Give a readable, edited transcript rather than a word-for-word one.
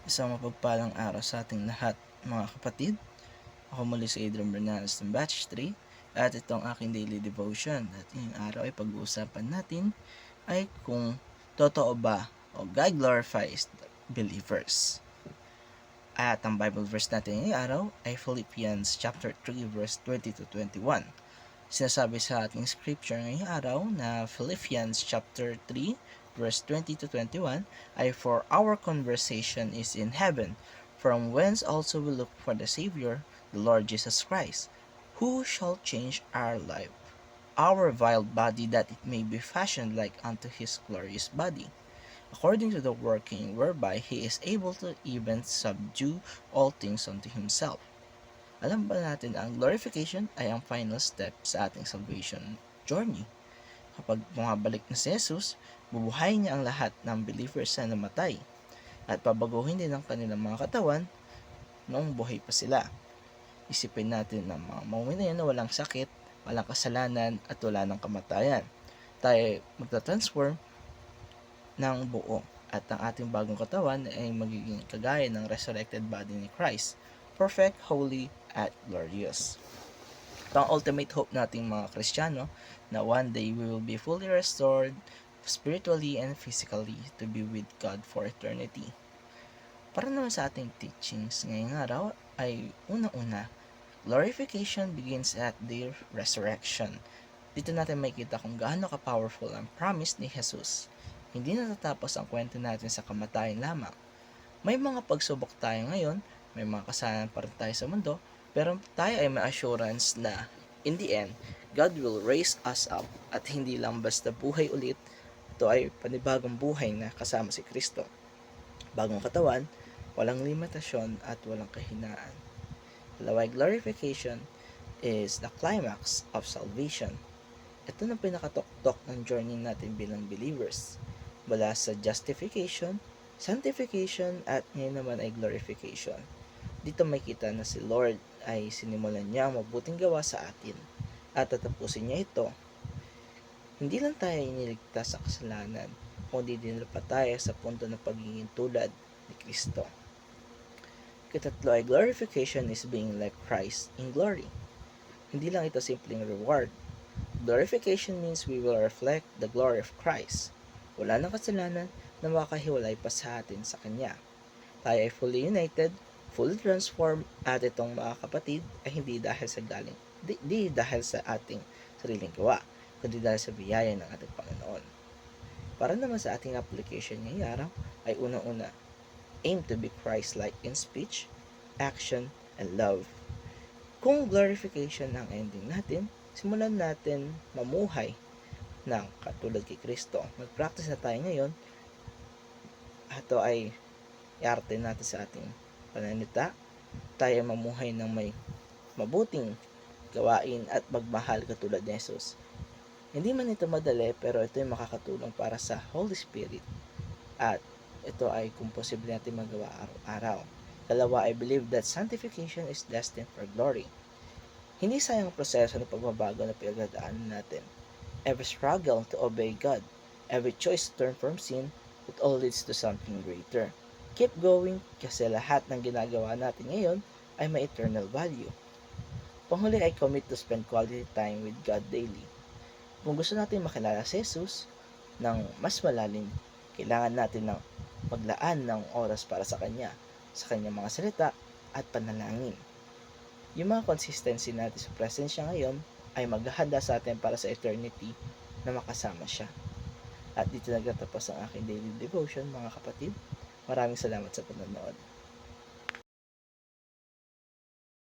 Isang mapagpalang araw sa ating lahat, mga kapatid. Ako muli si Adrian Bernanos ng Batch 3 at ito ang aking daily devotion. At ngayong araw ay pag-uusapan natin ay kung totoo ba o God glorifies the believers. At ang Bible verse natin ngayong araw ay Philippians chapter 3 verse 20 to 21. Sinasabi sa ating scripture ngayong araw na Philippians chapter 3 verse 20 to 21 ay for our conversation is in heaven, from whence also we look for the Savior, the Lord Jesus Christ, who shall change our life, our vile body, that it may be fashioned like unto his glorious body, according to the working whereby he is able to even subdue all things unto himself. Alam ba natin ang glorification ay ang final step sa ating salvation journey? Kapag bumabalik na si Jesus, bubuhayin niya ang lahat ng believers na namatay at babaguhin din ang kanilang mga katawan noong buhay pa sila. Isipin natin ng mga moment na walang sakit, walang kasalanan at wala ng kamatayan. Tayo magta-transform ng buo at ang ating bagong katawan ay magiging kagaya ng resurrected body ni Christ, perfect, holy, at glorious. Ito ang ultimate hope nating mga Kristiyano na one day we will be fully restored spiritually and physically to be with God for eternity. Para naman sa ating teachings ngayong araw ay unang-una, glorification begins at the resurrection. Dito natin makikita kung gaano ka-powerful ang promise ni Jesus. Hindi natatapos ang kwento natin sa kamatayan lamang. May mga pagsubok tayo ngayon, may mga kasalanan pa rin tayo sa mundo, pero tayo ay may assurance na in the end, God will raise us up at hindi lang basta buhay ulit, ito ay panibagong buhay na kasama si Kristo. Bagong katawan, walang limitasyon at walang kahinaan. Dalawa, glorification is the climax of salvation. Ito na pinakatok-tok ng journey natin bilang believers. Mula sa justification, sanctification, at ngayon naman ay glorification. Dito makita na si Lord ay sinimulan niya ang mabuting gawa sa atin at tatapusin niya ito. Hindi lang tayo iniligtas sa kasalanan, kundi dinala pa tayo sa punto ng pagiging tulad ni Kristo. Katatlo ay glorification is being like Christ in glory. Hindi lang ito simpleng reward. Glorification means we will reflect the glory of Christ. Wala nang kasalanan na makahiwalay pa sa atin sa Kanya. Tayo ay fully united, fully transformed, at itong mga kapatid ay hindi dahil sa di dahil sa ating sariling gawa, kundi dahil sa biyaya ng ating Panginoon. Para naman sa ating application ngayong araw ay unang-una, aim to be Christ-like in speech, action, and love. Kung glorification ang ending natin, simulan natin mamuhay ng katulad kay Kristo. Mag-practice na tayo ngayon. Ito ay iarte natin sa ating pananalita. Tayo mamuhay ng may mabuting gawain at magmahal katulad ni Jesus. Hindi man ito madali, pero ito ay makakatulong para sa Holy Spirit. At ito ay kung posible natin magawa araw-araw. Dalawa, I believe that sanctification is destined for glory. Hindi sayang ang proseso ng pagbabago na pinagdadaanan natin. Every struggle to obey God, every choice to turn from sin, it all leads to something greater. Keep going kasi lahat ng ginagawa natin ngayon ay may eternal value. Panghuli ay commit to spend quality time with God daily. Kung gusto natin makilala si Jesus ng mas malalim, kailangan natin ng maglaan ng oras para sa Kanya, sa Kanyang mga salita at panalangin. Yung mga consistency natin sa presensya ngayon ay maghahanda sa atin para sa eternity na makasama siya. At dito nagtatapos ang aking daily devotion, mga kapatid. Maraming salamat sa panonood.